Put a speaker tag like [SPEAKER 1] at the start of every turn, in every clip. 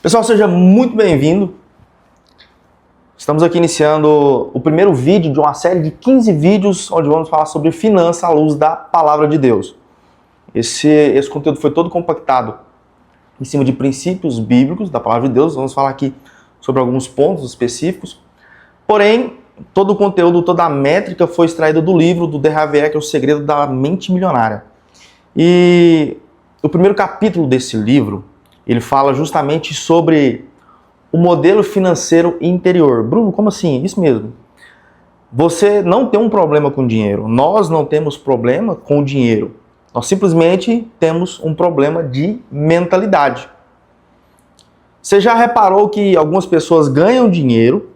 [SPEAKER 1] Pessoal, seja muito bem-vindo. Estamos aqui iniciando o primeiro vídeo de uma série de 15 vídeos onde vamos falar sobre finança à luz da Palavra de Deus. Esse conteúdo foi todo compactado em cima de princípios bíblicos da Palavra de Deus. Vamos falar aqui sobre alguns pontos específicos. Porém, todo o conteúdo, toda a métrica foi extraída do livro do De Javier, que é o Segredo da Mente Milionária. E o primeiro capítulo desse livro, ele fala justamente sobre o modelo financeiro interior. Bruno, como assim? Isso mesmo. Você não tem um problema com dinheiro. Nós não temos problema com o dinheiro. Nós simplesmente temos um problema de mentalidade. Você já reparou que algumas pessoas ganham dinheiro,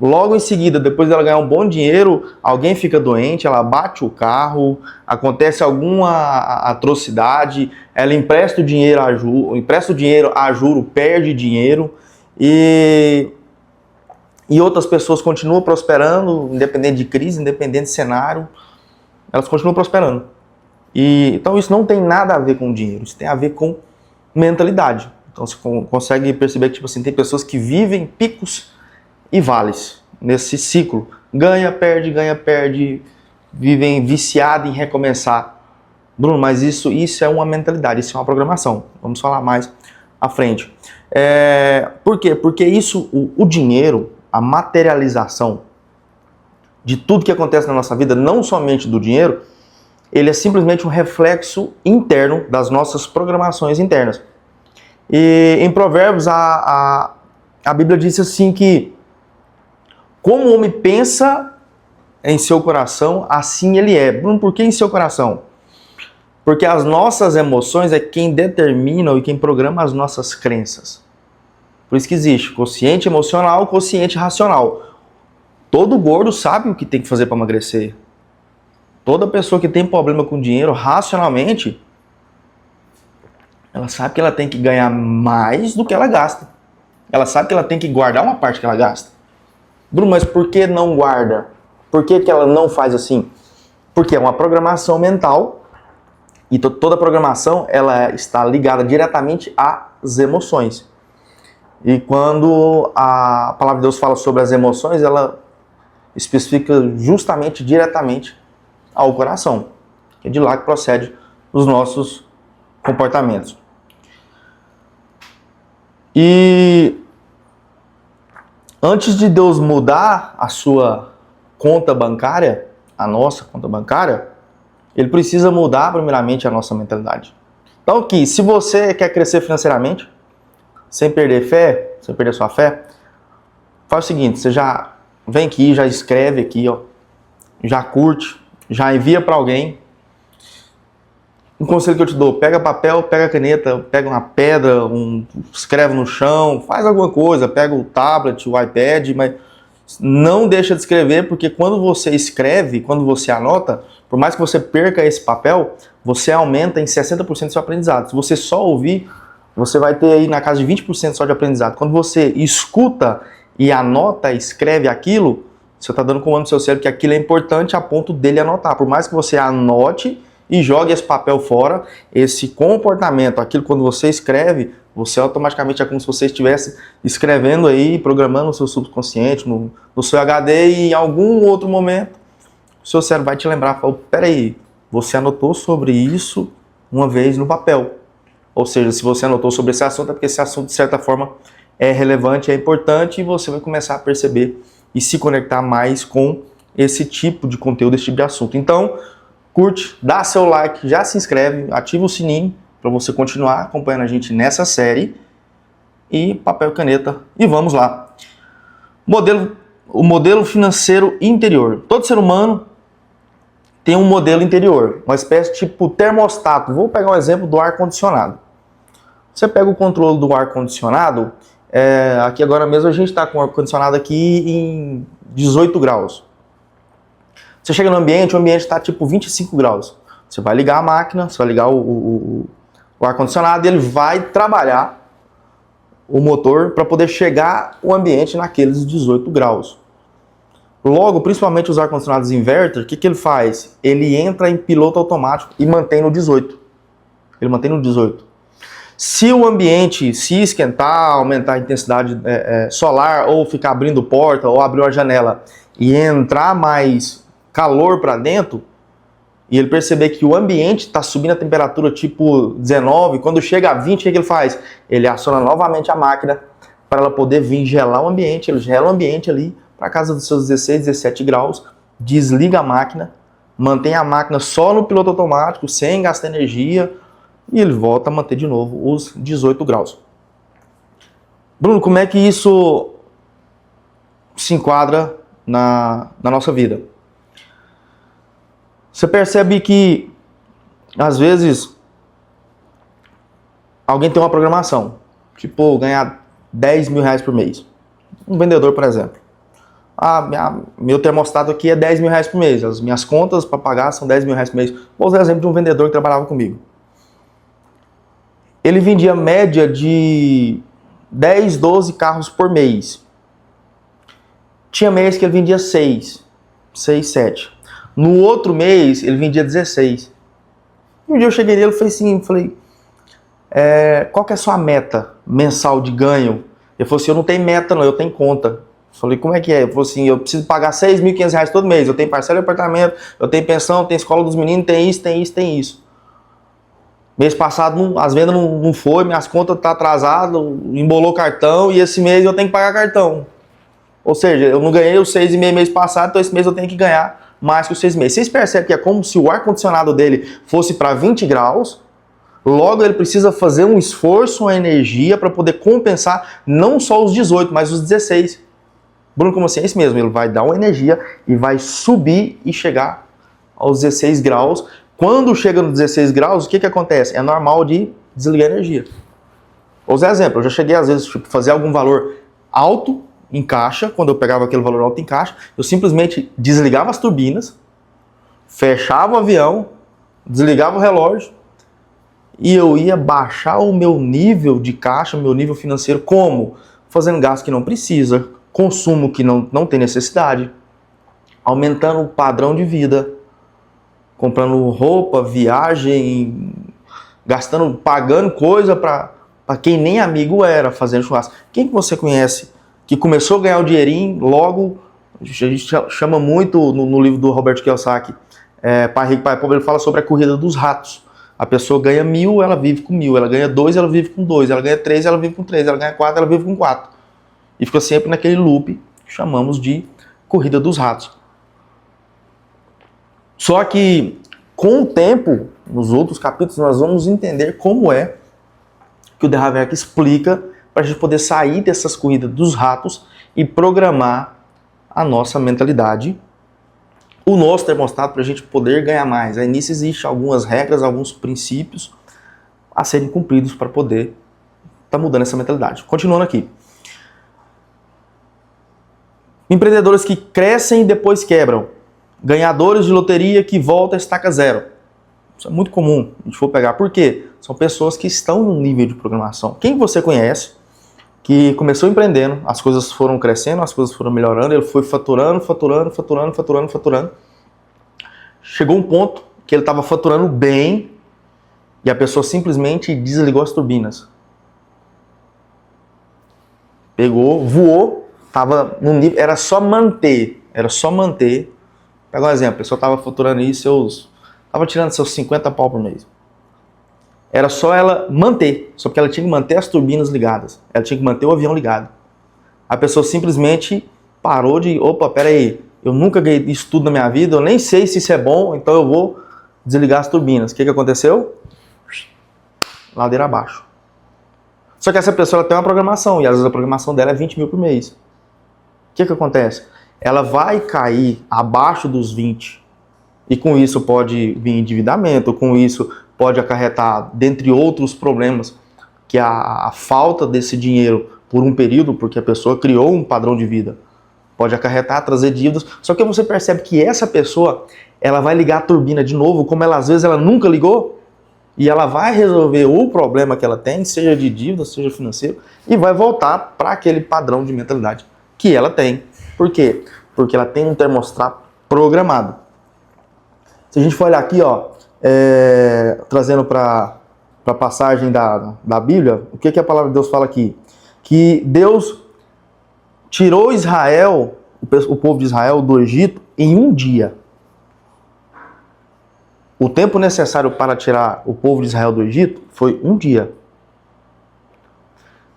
[SPEAKER 1] logo em seguida, depois dela ganhar um bom dinheiro, alguém fica doente, ela bate o carro, acontece alguma atrocidade, ela empresta o dinheiro a juro, perde dinheiro e outras pessoas continuam prosperando, independente de crise, independente de cenário, elas continuam prosperando. Então isso não tem nada a ver com dinheiro, isso tem a ver com mentalidade. Então você consegue perceber que tem pessoas que vivem picos e vales nesse ciclo. Ganha, perde, vivem viciados em recomeçar. Bruno, mas isso é uma mentalidade, isso é uma programação. Vamos falar mais à frente. Por quê? Porque o dinheiro, a materialização de tudo que acontece na nossa vida, não somente do dinheiro, ele é simplesmente um reflexo interno das nossas programações internas. E em Provérbios, a Bíblia diz assim que como o homem pensa em seu coração, assim ele é. Bruno, por que em seu coração? Porque as nossas emoções é quem determina e quem programa as nossas crenças. Por isso que existe quociente emocional, quociente racional. Todo gordo sabe o que tem que fazer para emagrecer. Toda pessoa que tem problema com dinheiro, racionalmente, ela sabe que ela tem que ganhar mais do que ela gasta. Ela sabe que ela tem que guardar uma parte que ela gasta. Bruno, mas por que não guarda? Por que ela não faz assim? Porque é uma programação mental e toda programação ela está ligada diretamente às emoções. E quando a Palavra de Deus fala sobre as emoções, ela especifica justamente, diretamente ao coração. É de lá que procede os nossos comportamentos. E antes de Deus mudar a sua conta bancária, a nossa conta bancária, Ele precisa mudar primeiramente a nossa mentalidade. Então aqui, se você quer crescer financeiramente, sem perder sua fé, faz o seguinte, você já vem aqui, já escreve aqui, ó, já curte, já envia para alguém. Um conselho que eu te dou, pega papel, pega caneta, pega uma pedra, escreve no chão, faz alguma coisa, pega o tablet, o iPad, mas não deixa de escrever, porque quando você escreve, quando você anota, por mais que você perca esse papel, você aumenta em 60% do seu aprendizado. Se você só ouvir, você vai ter aí na casa de 20% só de aprendizado. Quando você escuta e anota, escreve aquilo, você está dando comando no seu cérebro que aquilo é importante a ponto dele anotar. Por mais que você anote e jogue esse papel fora, esse comportamento, aquilo quando você escreve, você automaticamente é como se você estivesse escrevendo aí, programando o seu subconsciente, no seu HD, e em algum outro momento, o seu cérebro vai te lembrar, fala, peraí, você anotou sobre isso uma vez no papel. Ou seja, se você anotou sobre esse assunto, é porque esse assunto, de certa forma, é relevante, é importante, e você vai começar a perceber e se conectar mais com esse tipo de conteúdo, esse tipo de assunto. Então, curte, dá seu like, já se inscreve, ativa o sininho para você continuar acompanhando a gente nessa série. E papel e caneta, e vamos lá. O modelo financeiro interior. Todo ser humano tem um modelo interior, uma espécie tipo termostato. Vou pegar um exemplo do ar-condicionado. Você pega o controle do ar-condicionado, aqui agora mesmo a gente está com o ar-condicionado aqui em 18 graus. Você chega no ambiente, o ambiente está tipo 25 graus. Você vai ligar a máquina, você vai ligar o ar-condicionado e ele vai trabalhar o motor para poder chegar o ambiente naqueles 18 graus. Logo, principalmente os ar-condicionados inverter, o que ele faz? Ele entra em piloto automático e mantém no 18. Ele mantém no 18. Se o ambiente se esquentar, aumentar a intensidade solar, ou ficar abrindo porta, ou abrir uma janela e entrar mais calor para dentro, e ele perceber que o ambiente está subindo a temperatura tipo 19, quando chega a 20, o que ele faz? Ele aciona novamente a máquina para ela poder vir gelar o ambiente, ele gela o ambiente ali para casa dos seus 16, 17 graus, desliga a máquina, mantém a máquina só no piloto automático, sem gastar energia, e ele volta a manter de novo os 18 graus. Bruno, como é que isso se enquadra na nossa vida? Você percebe que, às vezes, alguém tem uma programação, tipo ganhar 10 mil reais por mês. Um vendedor, por exemplo. Meu termostato aqui é 10 mil reais por mês, as minhas contas para pagar são 10 mil reais por mês. Vou usar o exemplo de um vendedor que trabalhava comigo. Ele vendia média de 10, 12 carros por mês. Tinha mês que ele vendia 6, 7. No outro mês, ele vendia 16. Um dia eu cheguei nele e falei, qual que é a sua meta mensal de ganho? Ele falou assim, eu não tenho meta não, eu tenho conta. Eu falei, como é que é? Ele falou assim, eu preciso pagar R$6.500 todo mês, eu tenho parcela de apartamento, eu tenho pensão, tenho escola dos meninos, tem isso. Mês passado as vendas não foi, minhas contas estão atrasadas, embolou cartão e esse mês eu tenho que pagar cartão. Ou seja, eu não ganhei os 6,5 mês passado, então esse mês eu tenho que ganhar mais que os 6 meses. Vocês percebem que é como se o ar-condicionado dele fosse para 20 graus, logo ele precisa fazer um esforço, uma energia para poder compensar não só os 18, mas os 16. Bruno, como assim? É isso mesmo, ele vai dar uma energia e vai subir e chegar aos 16 graus. Quando chega nos 16 graus, o que acontece? É normal de desligar a energia. Vou usar exemplo, eu já cheguei às vezes fazer algum valor alto em caixa, quando eu pegava aquele valor alto em caixa, eu simplesmente desligava as turbinas, fechava o avião, desligava o relógio e eu ia baixar o meu nível de caixa, meu nível financeiro, como? Fazendo gasto que não precisa, consumo que não tem necessidade, aumentando o padrão de vida, comprando roupa, viagem, pagando coisa para quem nem amigo era, fazendo churrasco. Quem que você conhece que começou a ganhar o dinheirinho, logo, a gente chama muito no livro do Robert Kiyosaki, Pai Rico, Pai Pobre, ele fala sobre a corrida dos ratos. A pessoa ganha 1.000, ela vive com 1.000, ela ganha 2, ela vive com 2, ela ganha 3, ela vive com 3, ela ganha 4, ela vive com 4. E fica sempre naquele loop que chamamos de corrida dos ratos. Só que, com o tempo, nos outros capítulos, nós vamos entender como é que o The Haverk explica para a gente poder sair dessas corridas dos ratos e programar a nossa mentalidade, o nosso termostato, para a gente poder ganhar mais. Aí nisso existem algumas regras, alguns princípios a serem cumpridos para poder estar mudando essa mentalidade. Continuando aqui. Empreendedores que crescem e depois quebram. Ganhadores de loteria que voltam a estaca zero. Isso é muito comum, a gente for pegar. Por quê? São pessoas que estão no nível de programação. Quem você conhece que começou empreendendo, as coisas foram crescendo, as coisas foram melhorando, ele foi faturando. Chegou um ponto que ele estava faturando bem e a pessoa simplesmente desligou as turbinas. Pegou, voou, estava no nível, era só manter. Pega um exemplo, a pessoa estava faturando aí estava tirando seus 50 pau por mês. Era só ela manter, só porque ela tinha que manter as turbinas ligadas, ela tinha que manter o avião ligado. A pessoa simplesmente parou peraí, eu nunca ganhei isso tudo na minha vida, eu nem sei se isso é bom, então eu vou desligar as turbinas. O que aconteceu? Ladeira abaixo. Só que essa pessoa ela tem uma programação, e às vezes a programação dela é 20 mil por mês. O que acontece? Ela vai cair abaixo dos 20, e com isso pode vir endividamento, com isso pode acarretar, dentre outros problemas, que a falta desse dinheiro por um período, porque a pessoa criou um padrão de vida, pode acarretar, trazer dívidas. Só que você percebe que essa pessoa, ela vai ligar a turbina de novo, como às vezes ela nunca ligou, e ela vai resolver o problema que ela tem, seja de dívida, seja financeiro, e vai voltar para aquele padrão de mentalidade que ela tem. Por quê? Porque ela tem um termostato programado. Se a gente for olhar aqui, trazendo para para a passagem da Bíblia, o que a palavra de Deus fala aqui? Que Deus tirou Israel, o povo de Israel, do Egito em um dia. O tempo necessário para tirar o povo de Israel do Egito foi um dia.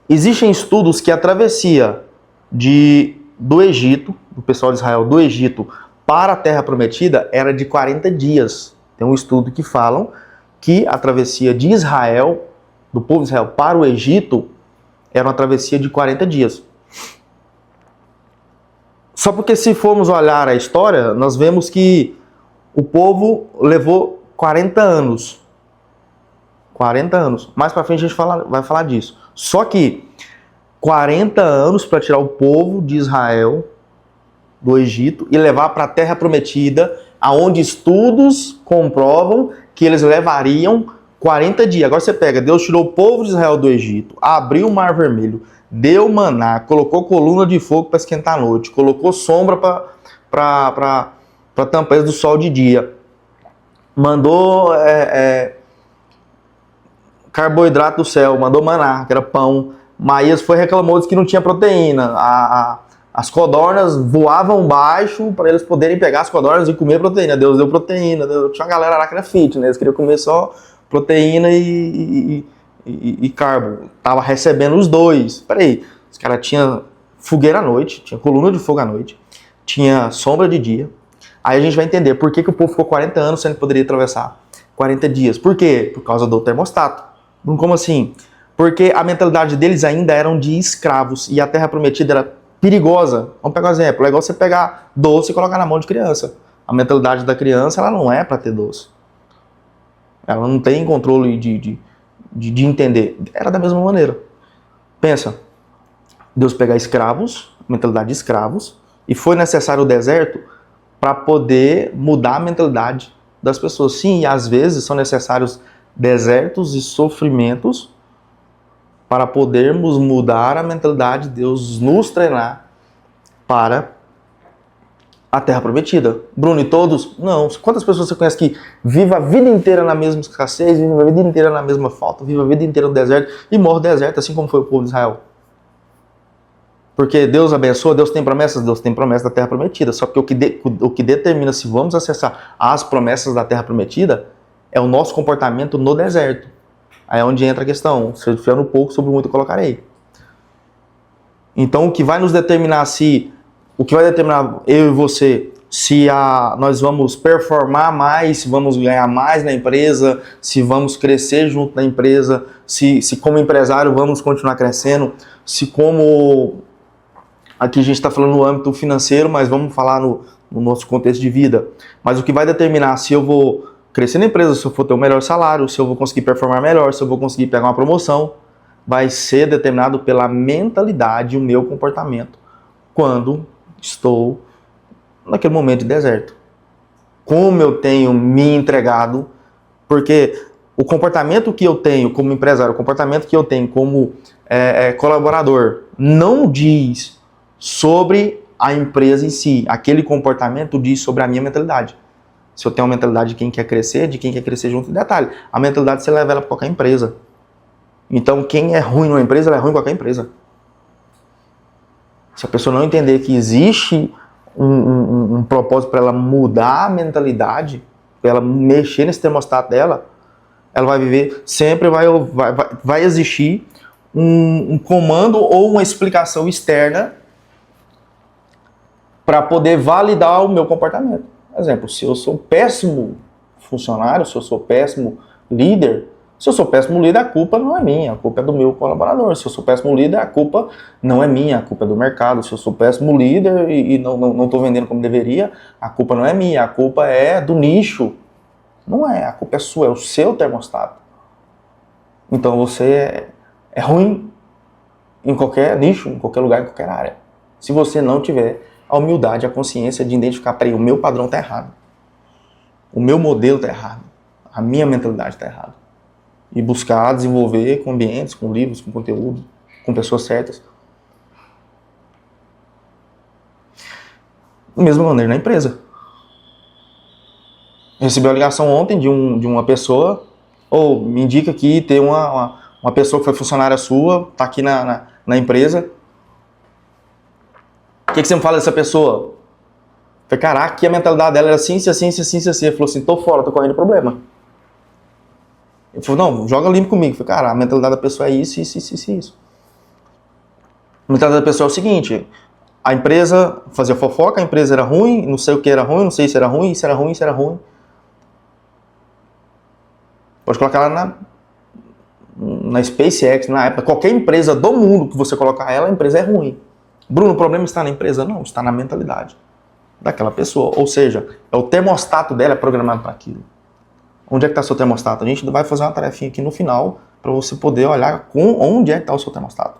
[SPEAKER 1] Existem estudos que a travessia do Egito, do pessoal de Israel do Egito para a Terra Prometida era de 40 dias. Tem um estudo que falam que a travessia de Israel, do povo de Israel para o Egito, era uma travessia de 40 dias. Só porque se formos olhar a história, nós vemos que o povo levou 40 anos. 40 anos. Mais pra frente a gente vai falar disso. Só que 40 anos para tirar o povo de Israel do Egito e levar para a Terra Prometida, aonde estudos comprovam que eles levariam 40 dias. Agora você pega, Deus tirou o povo de Israel do Egito, abriu o Mar Vermelho, deu maná, colocou coluna de fogo para esquentar a noite, colocou sombra para tampar do sol de dia, mandou carboidrato do céu, mandou maná, que era pão. Maías reclamou, disse que não tinha proteína. As codornas voavam baixo para eles poderem pegar as codornas e comer proteína. Deus deu proteína. Tinha uma galera lá que era fit, né? Eles queriam comer só proteína e carbo. Tava recebendo os dois. Peraí, os caras tinham fogueira à noite, tinha coluna de fogo à noite, tinha sombra de dia. Aí a gente vai entender por que o povo ficou 40 anos sendo que poderia atravessar 40 dias. Por quê? Por causa do termostato. Como assim? Porque a mentalidade deles ainda eram de escravos e a Terra Prometida era perigosa. Vamos pegar um exemplo. É igual você pegar doce e colocar na mão de criança. A mentalidade da criança ela não é para ter doce. Ela não tem controle de entender. Era da mesma maneira. Pensa, Deus pegar escravos, mentalidade de escravos, e foi necessário o deserto para poder mudar a mentalidade das pessoas. Sim, e às vezes são necessários desertos e sofrimentos para podermos mudar a mentalidade de Deus, nos treinar para a Terra Prometida. Bruno, e todos? Não. Quantas pessoas você conhece que vivem a vida inteira na mesma escassez, vivem a vida inteira na mesma falta, vivem a vida inteira no deserto e morre no deserto, assim como foi o povo de Israel? Porque Deus abençoa, Deus tem promessas da Terra Prometida. Só que o que determina se vamos acessar as promessas da Terra Prometida é o nosso comportamento no deserto. Aí é onde entra a questão, se eu tiver no pouco, sobre muito eu colocarei. Então o que vai nos determinar o que vai determinar eu e você, se nós vamos performar mais, se vamos ganhar mais na empresa, se vamos crescer junto na empresa, se como empresário vamos continuar crescendo, se como... Aqui a gente está falando no âmbito financeiro, mas vamos falar no nosso contexto de vida. Mas o que vai determinar se eu vou crescer na empresa, se eu for ter um melhor salário, se eu vou conseguir performar melhor, se eu vou conseguir pegar uma promoção, vai ser determinado pela mentalidade e o meu comportamento quando estou naquele momento de deserto. Como eu tenho me entregado, porque o comportamento que eu tenho como empresário, o comportamento que eu tenho como colaborador, não diz sobre a empresa em si. Aquele comportamento diz sobre a minha mentalidade. Se eu tenho uma mentalidade de quem quer crescer, junto, detalhe, a mentalidade você leva ela para qualquer empresa. Então, quem é ruim numa empresa, ela é ruim em qualquer empresa. Se a pessoa não entender que existe um propósito para ela mudar a mentalidade, para ela mexer nesse termostato dela, ela vai viver, sempre vai existir um comando ou uma explicação externa para poder validar o meu comportamento. Por exemplo, se eu sou péssimo funcionário, se eu sou péssimo líder, a culpa não é minha, a culpa é do meu colaborador. Se eu sou péssimo líder, a culpa não é minha, a culpa é do mercado. Se eu sou péssimo líder e não estou vendendo como deveria, a culpa não é minha, a culpa é do nicho. Não é, a culpa é sua, é o seu termostato. Então você é ruim em qualquer nicho, em qualquer lugar, em qualquer área. Se você não tiver a humildade, a consciência de identificar, peraí, o meu padrão está errado. O meu modelo está errado. A minha mentalidade está errada. E buscar desenvolver com ambientes, com livros, com conteúdo, com pessoas certas. Da mesma maneira na empresa. Recebi uma ligação ontem de uma pessoa, Ou me indica aqui, tem uma pessoa que foi funcionária sua, tá aqui na empresa. O que você me fala dessa pessoa? Eu falei, caraca, aqui a mentalidade dela era assim, assim, assim, assim, assim. Ele falou assim, tô fora, tô correndo problema. Ele falou, não, joga limpo comigo. Eu falei, cara, a mentalidade da pessoa é isso, isso, isso, isso, isso. A mentalidade da pessoa é o seguinte, a empresa fazia fofoca, a empresa era ruim, não sei o que era ruim, não sei se era ruim, isso era ruim, isso era ruim. Pode colocar ela na SpaceX, na época, qualquer empresa do mundo que você colocar ela, a empresa é ruim. Bruno, o problema está na empresa? Não, está na mentalidade daquela pessoa. Ou seja, é o termostato dela é programado para aquilo. Onde é que está seu termostato? A gente vai fazer uma tarefinha aqui no final para você poder olhar onde é que está o seu termostato.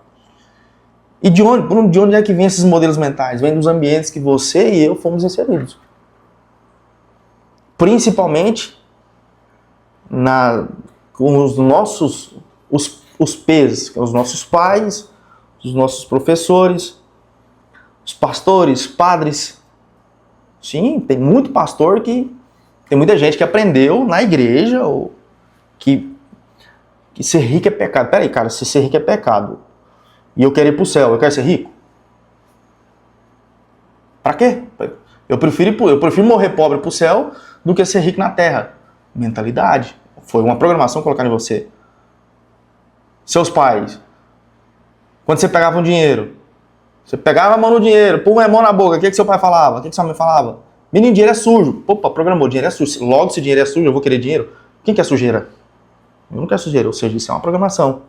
[SPEAKER 1] E de onde é que vem esses modelos mentais? Vem dos ambientes que você e eu fomos inseridos. Principalmente com os nossos os P's, os nossos pais, os nossos professores, os pastores, padres. Sim, tem muito pastor que... Tem muita gente que aprendeu na igreja ou que ser rico é pecado. Peraí, cara, se ser rico é pecado e eu quero ir pro céu, eu quero ser rico? Pra quê? Eu prefiro morrer pobre pro céu do que ser rico na terra. Mentalidade. Foi uma programação colocar em você. Seus pais. Quando você pegava um dinheiro, você pegava a mão no dinheiro, pôr a mão na boca, o que seu pai falava? O que sua mãe falava? Menino, dinheiro é sujo. Opa, programou, dinheiro é sujo. Logo, se dinheiro é sujo, eu vou querer dinheiro. Quem quer sujeira? Eu não quero sujeira, ou seja, isso é uma programação.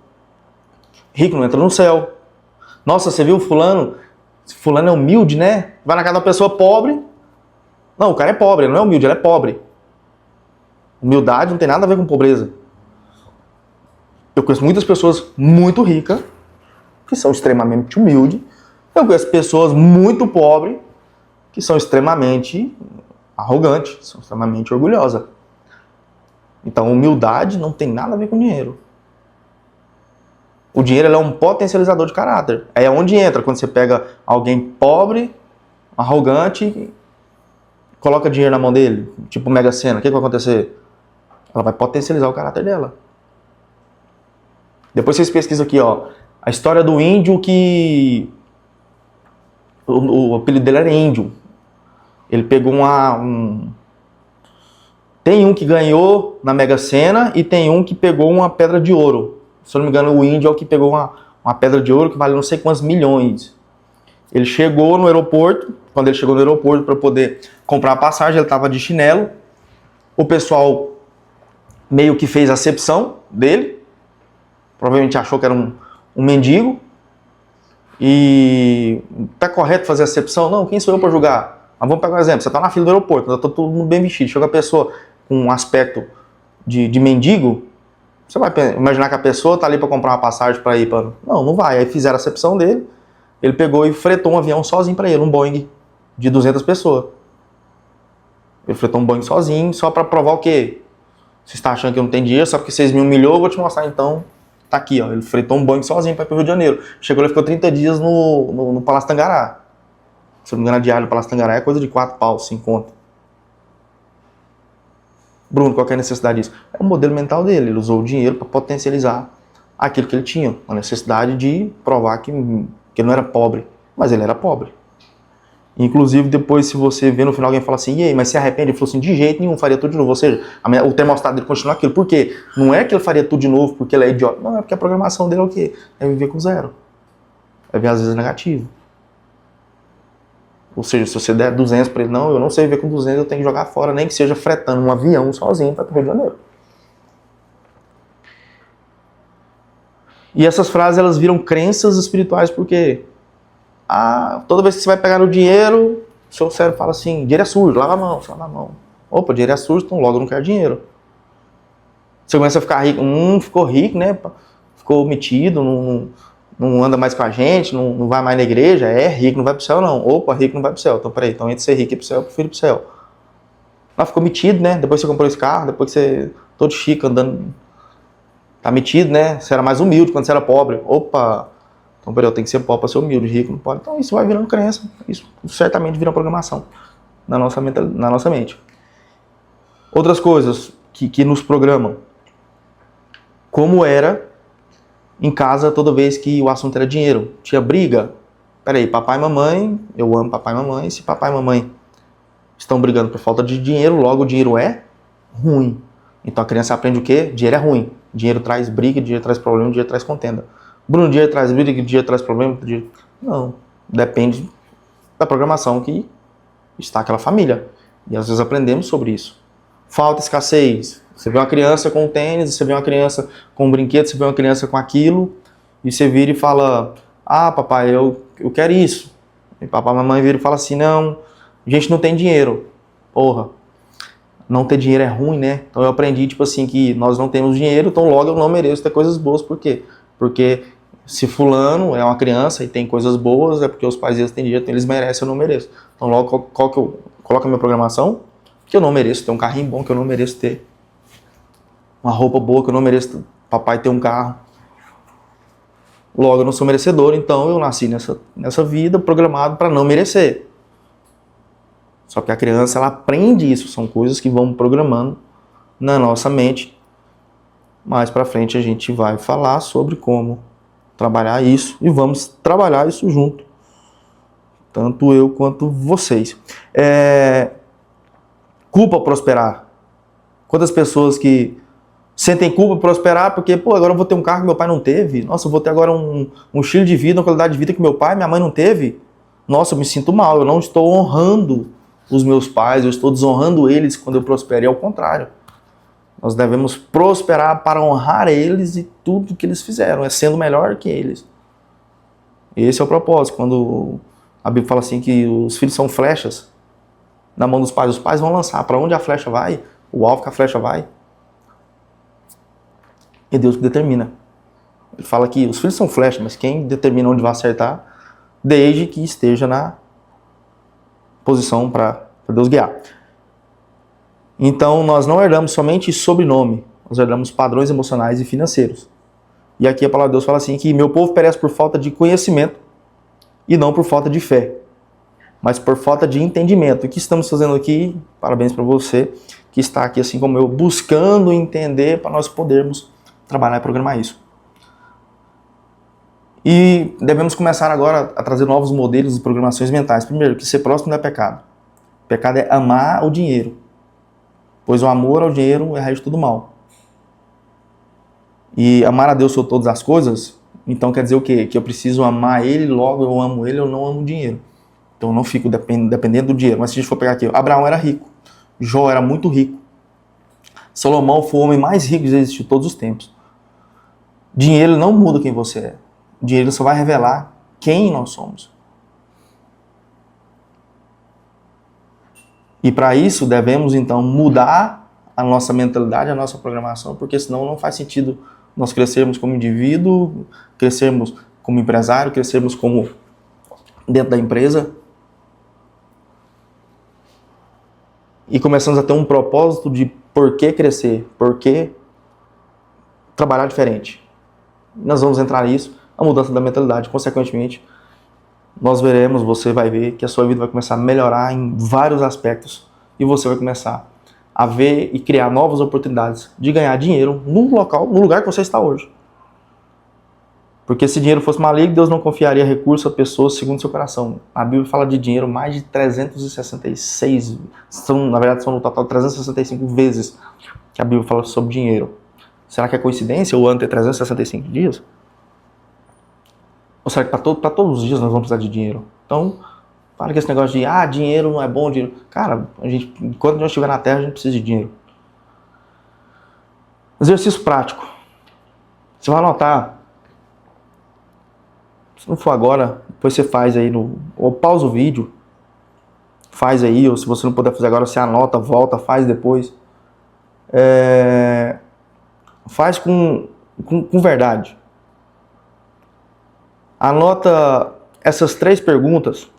[SPEAKER 1] Rico não entra no céu. Nossa, você viu fulano? Fulano é humilde, né? Vai na casa da pessoa pobre. Não, o cara é pobre, ele não é humilde, ele é pobre. Humildade não tem nada a ver com pobreza. Eu conheço muitas pessoas muito ricas, que são extremamente humildes. Eu conheço pessoas muito pobres, que são extremamente arrogantes, são extremamente orgulhosas. Então, humildade não tem nada a ver com dinheiro. O dinheiro é um potencializador de caráter. É onde entra, quando você pega alguém pobre, arrogante, coloca dinheiro na mão dele, tipo Mega Sena, o que vai acontecer? Ela vai potencializar o caráter dela. Depois vocês pesquisam aqui, ó, a história do índio que... O apelido dele era índio. Ele pegou Tem um que ganhou na Mega Sena e tem um que pegou uma pedra de ouro. Se eu não me engano, o índio é o que pegou uma pedra de ouro que vale não sei quantos milhões. Ele chegou no aeroporto, quando ele chegou no aeroporto para poder comprar a passagem, ele estava de chinelo. O pessoal meio que fez a acepção dele. Provavelmente achou que era um mendigo. E tá correto fazer a acepção? Não, quem sou eu para julgar? Mas vamos pegar um exemplo, você tá na fila do aeroporto, tá todo mundo bem vestido, chega a pessoa com um aspecto de mendigo, você vai imaginar que a pessoa tá ali para comprar uma passagem para ir para... Não vai. Aí fizeram a acepção dele, ele pegou e fretou um avião sozinho para ele, um Boeing de 200 pessoas. Ele fretou um Boeing sozinho, só para provar o quê? Você está achando que eu não tenho dinheiro, só porque vocês me humilhou, eu vou te mostrar então. Tá aqui, ó. Ele fretou um Boeing sozinho para ir pro Rio de Janeiro. Chegou lá e ficou 30 dias no Palácio Tangará. Se eu não me engano, a diária do Palácio Tangará é coisa de 4 pau, 5 conto. Bruno, qual que é a necessidade disso? É o modelo mental dele. Ele usou o dinheiro para potencializar aquilo que ele tinha. A necessidade de provar que ele não era pobre. Mas ele era pobre. Inclusive, depois, se você vê no final alguém fala assim, e aí, mas se arrepende? Ele falou assim, de jeito nenhum, faria tudo de novo. Ou seja, o termostato dele continua aquilo. Por quê? Não é que ele faria tudo de novo porque ele é idiota. Não, é porque a programação dele é o quê? É viver com zero. É ver às vezes negativo. Ou seja, se você der 200 para ele, não, eu não sei viver com 200, eu tenho que jogar fora, nem que seja fretando um avião sozinho para o Rio de Janeiro. E essas frases, elas viram crenças espirituais porque... toda vez que você vai pegar o dinheiro, o seu cérebro fala assim, dinheiro é sujo, lava a mão, lava a mão. Opa, dinheiro é sujo, então logo eu não quero dinheiro. Você começa a ficar rico, ficou rico, né? Ficou metido, não anda mais com a gente, não vai mais na igreja, rico, não vai pro céu não. Opa, rico não vai pro céu. Então peraí, então entre ser rico e ir pro céu, eu prefiro ir pro céu. Ficou metido, né? Depois você comprou esse carro, depois que você todo chique, andando, tá metido, né? Você era mais humilde quando você era pobre. Opa, então peraí, eu tenho que ser pobre para ser humilde, rico não pode. Então isso vai virando crença, isso certamente vira programação na nossa mente. Outras coisas que nos programam. como era em casa toda vez que o assunto era dinheiro. Tinha briga. Peraí, papai e mamãe, eu amo papai e mamãe. Se papai e mamãe estão brigando por falta de dinheiro, logo o dinheiro é ruim. Então a criança aprende o quê? Dinheiro é ruim. Dinheiro traz briga, dinheiro traz problema, dinheiro traz contenda. Bruno, dinheiro traz briga, dinheiro traz problema? Dinheiro... Não. Depende da programação que está aquela família. E às vezes aprendemos sobre isso. Falta, escassez. Você vê uma criança com tênis, você vê uma criança com um brinquedo, você vê uma criança com aquilo, e você vira e fala, ah, papai, eu quero isso. E papai e mamãe viram e falam assim, não, a gente não tem dinheiro. Porra, não ter dinheiro é ruim, né? Então eu aprendi, tipo assim, que nós não temos dinheiro, então logo eu não mereço ter coisas boas. Por quê? Porque se fulano é uma criança e tem coisas boas, é porque os pais deles têm dinheiro, então eles merecem, eu não mereço. Então logo, qual que eu coloco a minha programação? Que eu não mereço ter um carrinho bom, que eu não mereço ter uma roupa boa, que eu não mereço papai ter um carro. Logo eu não sou merecedor, então eu nasci nessa vida programado para não merecer. Só que a criança, ela aprende isso, são coisas que vão programando na nossa mente. Mais para frente a gente vai falar sobre como trabalhar isso e vamos trabalhar isso junto. Tanto eu quanto vocês. Culpa prosperar. Quantas pessoas que sentem culpa por prosperar porque, pô, agora eu vou ter um carro que meu pai não teve. Nossa, eu vou ter agora um estilo de vida, uma qualidade de vida que meu pai e minha mãe não teve. Nossa, eu me sinto mal, eu não estou honrando os meus pais, eu estou desonrando eles quando eu prospero. E ao contrário, nós devemos prosperar para honrar eles e tudo que eles fizeram, é sendo melhor que eles. Esse é o propósito. Quando a Bíblia fala assim que os filhos são flechas na mão dos pais, os pais vão lançar. Para onde a flecha vai, o alvo que a flecha vai, é Deus que determina. Ele fala que os filhos são flechas, mas quem determina onde vai acertar, desde que esteja na posição para Deus guiar. Então, nós não herdamos somente sobrenome, nós herdamos padrões emocionais e financeiros. E aqui a palavra de Deus fala assim, que meu povo perece por falta de conhecimento e não por falta de fé, mas por falta de entendimento. O que estamos fazendo aqui, parabéns para você, que está aqui assim como eu, buscando entender para nós podermos trabalhar e programar isso. E devemos começar agora a trazer novos modelos de programações mentais. Primeiro, que ser próximo não é pecado. Pecado é amar o dinheiro, pois o amor ao dinheiro é a raiz de todo mal. E amar a Deus sobre todas as coisas, então quer dizer o quê? Que eu preciso amar Ele, logo eu amo Ele, eu não amo o dinheiro. Então eu não fico dependendo do dinheiro. Mas se a gente for pegar aqui, Abraão era rico, Jó era muito rico, Salomão foi o homem mais rico que existiu de todos os tempos. Dinheiro não muda quem você é. Dinheiro só vai revelar quem nós somos. E para isso devemos então mudar a nossa mentalidade, a nossa programação, porque senão não faz sentido nós crescermos como indivíduo, crescermos como empresário, crescermos como dentro da empresa e começamos a ter um propósito de por que crescer, por que trabalhar diferente. Nós vamos entrar nisso, a mudança da mentalidade, consequentemente, nós veremos, você vai ver que a sua vida vai começar a melhorar em vários aspectos e você vai começar a ver e criar novas oportunidades de ganhar dinheiro no lugar que você está hoje. Porque se dinheiro fosse maligno, Deus não confiaria recursos a pessoas segundo seu coração. A Bíblia fala de dinheiro mais de 366, na verdade são no total 365 vezes que a Bíblia fala sobre dinheiro. Será que é coincidência o ano ter 365 dias? Ou será que para todos os dias nós vamos precisar de dinheiro? Então, para que esse negócio de, dinheiro não é bom, dinheiro... Cara, enquanto nós estiver na Terra, a gente precisa de dinheiro. Exercício prático. Você vai anotar. Se não for agora, depois você faz aí ou pausa o vídeo, faz aí, ou se você não puder fazer agora, você anota, volta, faz depois. Faz com verdade. Anota essas 3 perguntas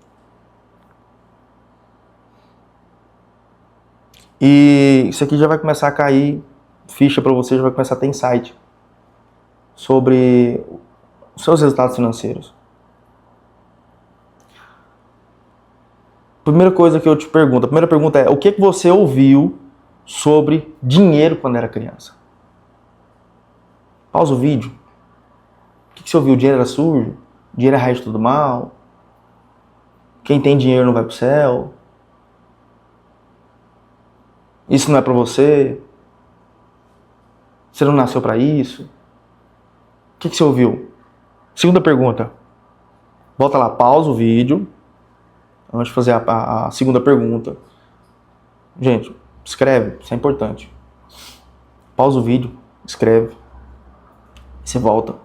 [SPEAKER 1] e isso aqui já vai começar a cair ficha para você, já vai começar a ter insight sobre os seus resultados financeiros. Primeira coisa que eu te pergunto, a primeira pergunta é: o que você ouviu sobre dinheiro quando era criança? Pausa o vídeo. O que você ouviu? O dinheiro era sujo? O dinheiro é raiz de tudo mal? Quem tem dinheiro não vai pro céu? Isso não é pra você? Você não nasceu pra isso? O que você ouviu? Segunda pergunta. Volta lá, pausa o vídeo. Antes de fazer a segunda pergunta. Gente, escreve, isso é importante. Pausa o vídeo, escreve. Você volta.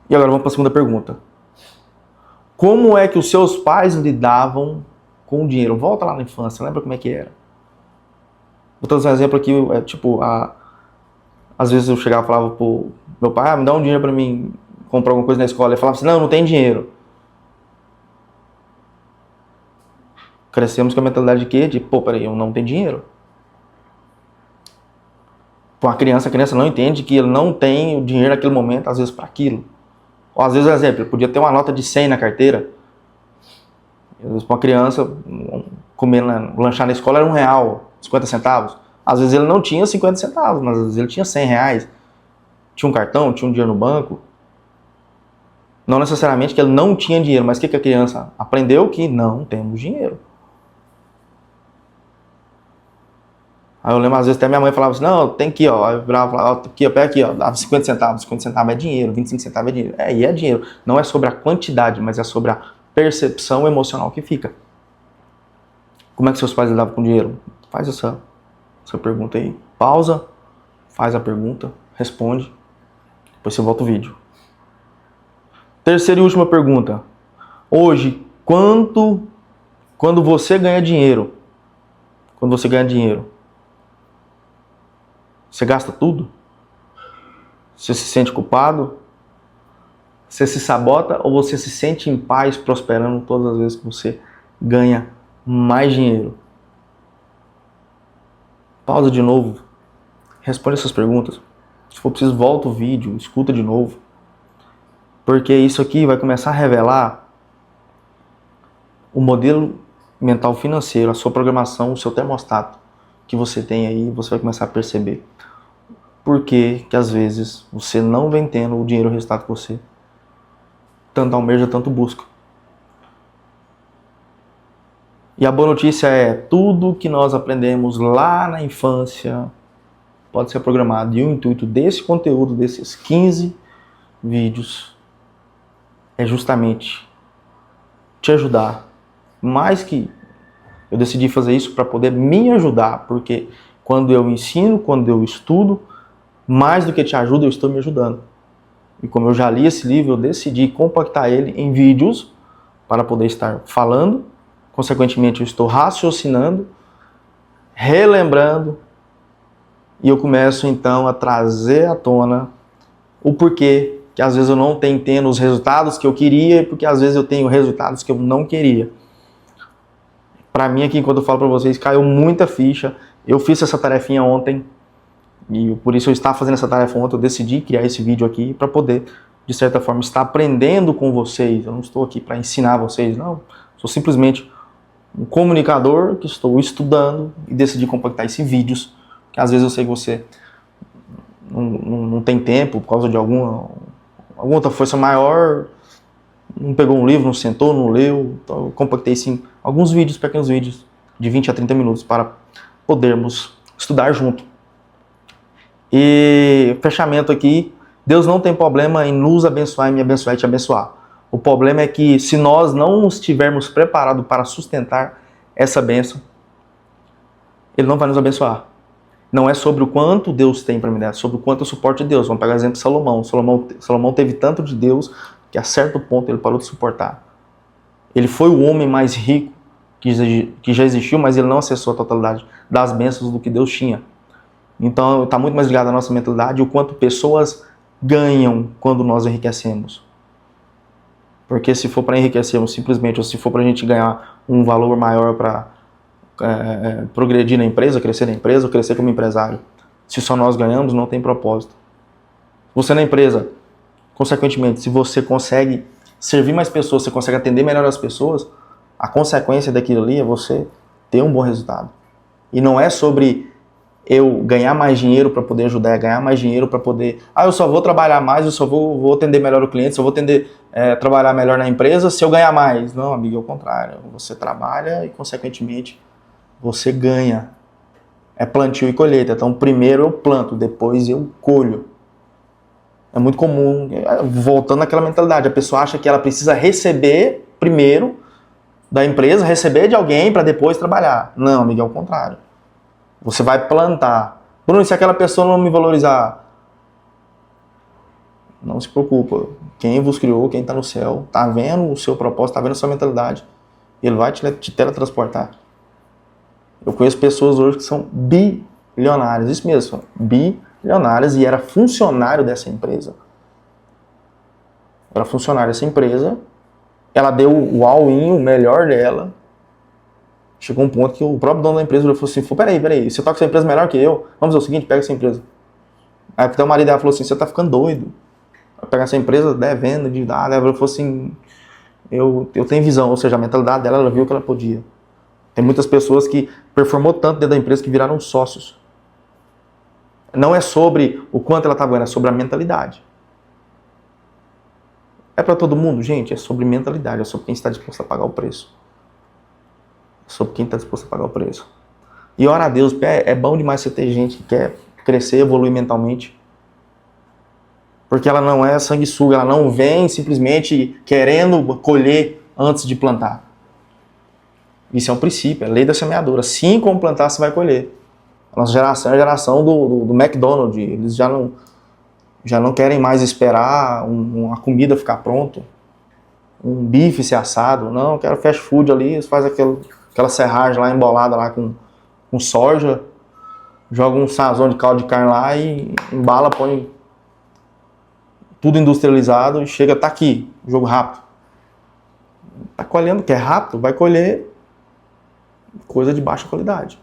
[SPEAKER 1] E agora vamos para a segunda pergunta. Como é que os seus pais lidavam com o dinheiro? Volta lá na infância, lembra como é que era? Vou trazer um exemplo aqui, às vezes eu chegava e falava pro meu pai, me dá um dinheiro para mim comprar alguma coisa na escola. Ele falava assim, não tem dinheiro. Crescemos com a mentalidade de quê? De, peraí, eu não tenho dinheiro. Para uma criança, a criança não entende que ele não tem o dinheiro naquele momento, às vezes, para aquilo. Ou às vezes, por exemplo, ele podia ter uma nota de 100 na carteira. Às vezes, para uma criança, lanchar na escola era R$1, 50 centavos. Às vezes ele não tinha 50 centavos, mas às vezes ele tinha R$100. Tinha um cartão, tinha um dinheiro no banco. Não necessariamente que ele não tinha dinheiro, mas o que a criança aprendeu? Que não temos dinheiro. Aí eu lembro, às vezes, até minha mãe falava assim, não, tem aqui, ó. Aí eu virava, falava, aqui, ó, pega aqui, ó, dava 50 centavos. 50 centavos é dinheiro, 25 centavos é dinheiro. E é dinheiro. Não é sobre a quantidade, mas é sobre a percepção emocional que fica. Como é que seus pais lidavam com dinheiro? Faz essa pergunta aí. Pausa, faz a pergunta, responde. Depois você volta o vídeo. Terceira e última pergunta. Hoje, quando você ganha dinheiro, você gasta tudo? Você se sente culpado? Você se sabota ou você se sente em paz prosperando todas as vezes que você ganha mais dinheiro? Pausa de novo. Responde essas perguntas. Se for preciso, volta o vídeo, escuta de novo. Porque isso aqui vai começar a revelar o modelo mental financeiro, a sua programação, o seu termostato que você tem aí, você vai começar a perceber por que às vezes você não vem tendo o dinheiro, o resultado que você tanto almeja, tanto busca. E a boa notícia é, tudo que nós aprendemos lá na infância pode ser programado. E o intuito desse conteúdo, desses 15 vídeos, é justamente te ajudar. Mais que eu decidi fazer isso para poder me ajudar, porque quando eu ensino, quando eu estudo, mais do que te ajuda, eu estou me ajudando. E como eu já li esse livro, eu decidi compactar ele em vídeos para poder estar falando. Consequentemente, eu estou raciocinando, relembrando, e eu começo então a trazer à tona o porquê que às vezes eu não tenho tendo os resultados que eu queria, porque às vezes eu tenho resultados que eu não queria. Para mim aqui, enquanto eu falo para vocês, caiu muita ficha. Eu fiz essa tarefinha ontem, e por isso eu estava fazendo essa tarefa ontem, eu decidi criar esse vídeo aqui para poder, de certa forma, estar aprendendo com vocês. Eu não estou aqui para ensinar vocês, não. Sou simplesmente um comunicador que estou estudando e decidi compactar esses vídeos, que às vezes eu sei que você não tem tempo por causa de alguma outra força maior, não pegou um livro, não sentou, não leu. Então eu compactei sim alguns vídeos, pequenos vídeos de 20 a 30 minutos para podermos estudar junto. E fechamento aqui, Deus não tem problema em nos abençoar e me abençoar e te abençoar. O problema é que se nós não estivermos preparados para sustentar essa bênção, Ele não vai nos abençoar. Não é sobre o quanto Deus tem para me dar, é sobre o quanto eu suporto de Deus. Vamos pegar o exemplo de Salomão. Salomão teve tanto de Deus que a certo ponto ele parou de suportar. Ele foi o homem mais rico que já existiu, mas ele não acessou a totalidade das bênçãos do que Deus tinha. Então está muito mais ligado à nossa mentalidade, o quanto pessoas ganham quando nós enriquecemos. Porque se for para enriquecermos simplesmente, ou se for para a gente ganhar um valor maior para progredir na empresa, ou crescer como empresário, se só nós ganhamos, não tem propósito. Você na empresa, consequentemente, se você consegue servir mais pessoas, você consegue atender melhor as pessoas, a consequência daquilo ali é você ter um bom resultado. E não é sobre eu ganhar mais dinheiro para poder ajudar, ganhar mais dinheiro para poder... eu só vou trabalhar mais, eu só vou atender melhor o cliente, só vou trabalhar melhor na empresa se eu ganhar mais. Não, amigo, é o contrário. Você trabalha e, consequentemente, você ganha. É plantio e colheita. Então, primeiro eu planto, depois eu colho. É muito comum, voltando àquela mentalidade, a pessoa acha que ela precisa receber primeiro da empresa, receber de alguém para depois trabalhar. Não, amigo, é o contrário. Você vai plantar. Bruno, se aquela pessoa não me valorizar, não se preocupa. Quem vos criou, quem está no céu, está vendo o seu propósito, está vendo a sua mentalidade. Ele vai te teletransportar. Eu conheço pessoas hoje que são bilionárias, isso mesmo, bilionárias, e era funcionário dessa empresa. Era funcionário dessa empresa, ela deu o all-in, o melhor dela. Chegou um ponto que o próprio dono da empresa falou assim, peraí, você toca essa empresa melhor que eu, vamos fazer o seguinte, pega essa empresa. Aí até o marido dela falou assim, você tá ficando doido. Vai pegar essa empresa devendo, dívida. Ela falou assim, eu tenho visão, ou seja, a mentalidade dela, ela viu que ela podia. Tem muitas pessoas que performou tanto dentro da empresa que viraram sócios. Não é sobre o quanto ela tá ganhando, é sobre a mentalidade. É para todo mundo? Gente, é sobre mentalidade, é sobre quem está disposto a pagar o preço. Sobre quem está disposto a pagar o preço. E ora a Deus, é bom demais você ter gente que quer crescer, evoluir mentalmente. Porque ela não é sanguessuga, ela não vem simplesmente querendo colher antes de plantar. Isso é um princípio, é a lei da semeadura. Assim como plantar, você vai colher. A nossa geração é a geração do McDonald's. Eles já não querem mais esperar uma comida ficar pronta, um bife ser assado. Não, eu quero fast food ali, eles fazem aquela serragem lá embolada lá com soja, joga um sazão de caldo de carne lá e embala, põe tudo industrializado e chega, tá aqui, jogo rápido. Tá colhendo, quer rápido, vai colher coisa de baixa qualidade.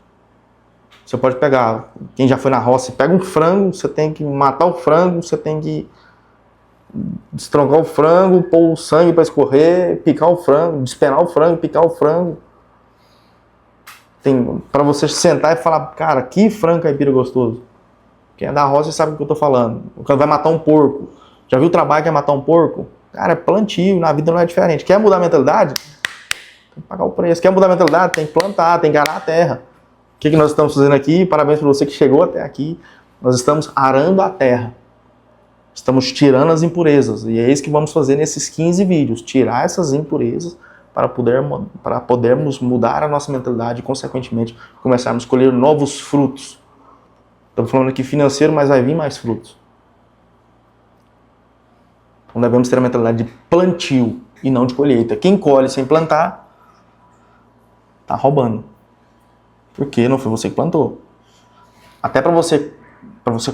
[SPEAKER 1] Você pode pegar, quem já foi na roça, pega um frango, você tem que matar o frango, você tem que destroncar o frango, pôr o sangue para escorrer, picar o frango, despenar o frango, picar o frango. Para você sentar e falar, cara, que frango caipira gostoso. Quem é da roça sabe o que eu tô falando. O cara vai matar um porco. Já viu o trabalho que é matar um porco? Cara, é plantio, na vida não é diferente. Quer mudar a mentalidade? Tem que pagar o preço. Quer mudar a mentalidade? Tem que plantar, tem que arar a terra. O que nós estamos fazendo aqui? Parabéns para você que chegou até aqui. Nós estamos arando a terra. Estamos tirando as impurezas. E é isso que vamos fazer nesses 15 vídeos. Tirar essas impurezas para podermos mudar a nossa mentalidade e, consequentemente, começarmos a colher novos frutos. Estamos falando aqui financeiro, mas vai vir mais frutos. Então devemos ter a mentalidade de plantio e não de colheita. Quem colhe sem plantar, está roubando. Porque não foi você que plantou. Até para você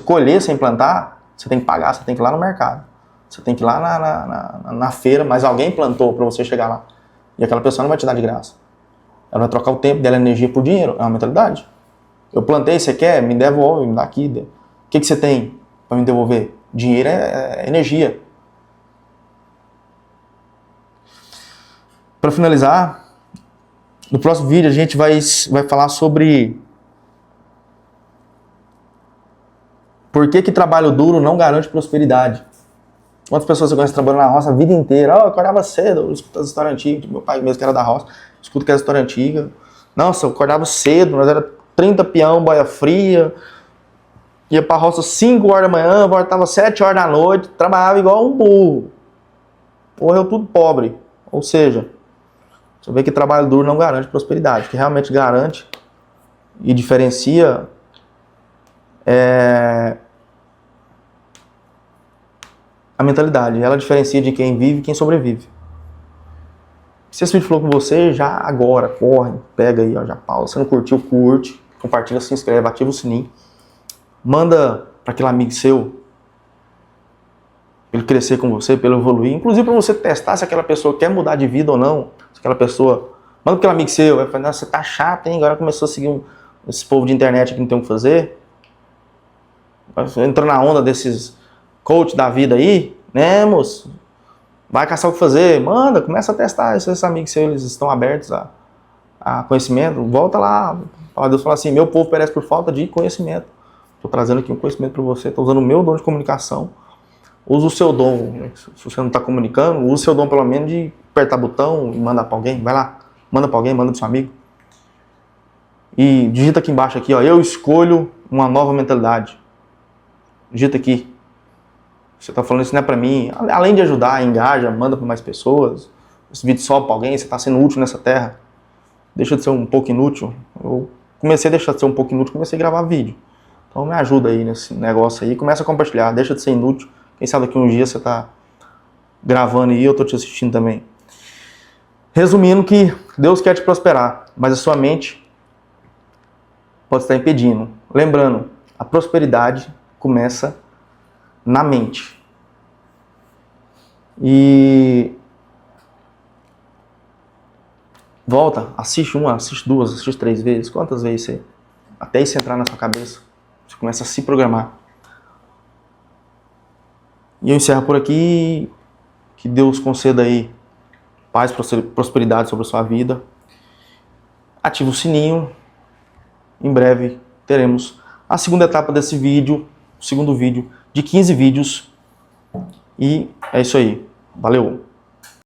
[SPEAKER 1] colher sem plantar, você tem que pagar, você tem que ir lá no mercado. Você tem que ir lá na feira, mas alguém plantou para você chegar lá. E aquela pessoa não vai te dar de graça. Ela vai trocar o tempo dela, a energia por dinheiro. É uma mentalidade. Eu plantei, você quer? Me devolve, me dá aqui. O que você tem para me devolver? Dinheiro é energia. Para finalizar, no próximo vídeo a gente vai falar sobre por que trabalho duro não garante prosperidade. Quantas pessoas você conhece trabalhando na roça a vida inteira? Eu acordava cedo, eu escuto as histórias antigas, meu pai mesmo que era da roça, escuto que era história antiga. Nossa, eu acordava cedo, nós era 30 peão, boia fria, ia pra roça 5 horas da manhã, voltava 7 horas da noite, trabalhava igual um burro. Morreu tudo pobre. Ou seja, você vê que trabalho duro não garante prosperidade. O que realmente garante e diferencia é a mentalidade. Ela diferencia de quem vive e quem sobrevive. Se esse vídeo falou com você, já agora, corre, pega aí, ó, já pausa. Se não curtiu, curte, compartilha, se inscreve, ativa o sininho. Manda para aquele amigo seu, pra ele crescer com você, para ele evoluir. Inclusive para você testar se aquela pessoa quer mudar de vida ou não. Se aquela pessoa... Manda para aquele amigo seu, vai falar, você tá chato, hein? Agora começou a seguir esse povo de internet que não tem o que fazer. Entrou na onda desses coach da vida aí, né, moço? Vai caçar o que fazer, manda, começa a testar. Esses amigos seus, eles estão abertos a conhecimento, volta lá, A palavra de Deus fala assim, meu povo perece por falta de conhecimento. Estou trazendo aqui um conhecimento para você, estou usando o meu dom de comunicação. Usa o seu dom, né? Se você não está comunicando, usa o seu dom pelo menos de apertar botão e mandar para alguém. Vai lá, manda para alguém, manda para seu amigo. E digita aqui embaixo, aqui, ó, eu escolho uma nova mentalidade. Digita aqui. Você está falando isso não é para mim. Além de ajudar, engaja, manda para mais pessoas. Esse vídeo sobe para alguém, você está sendo útil nessa terra. Deixa de ser um pouco inútil. Eu comecei a deixar de ser um pouco inútil, comecei a gravar vídeo. Então me ajuda aí nesse negócio aí. Começa a compartilhar, deixa de ser inútil. Quem sabe daqui um dia você está gravando aí e eu estou te assistindo também. Resumindo que Deus quer te prosperar, mas a sua mente pode estar impedindo. Lembrando, a prosperidade começa na mente. E volta, assiste uma, assiste duas, assiste 3 vezes, quantas vezes você... Até isso entrar na sua cabeça, você começa a se programar. E eu encerro por aqui, que Deus conceda aí paz, prosperidade sobre a sua vida. Ativa o sininho, em breve teremos a segunda etapa desse vídeo, o segundo vídeo de 15 vídeos. E é isso aí, valeu!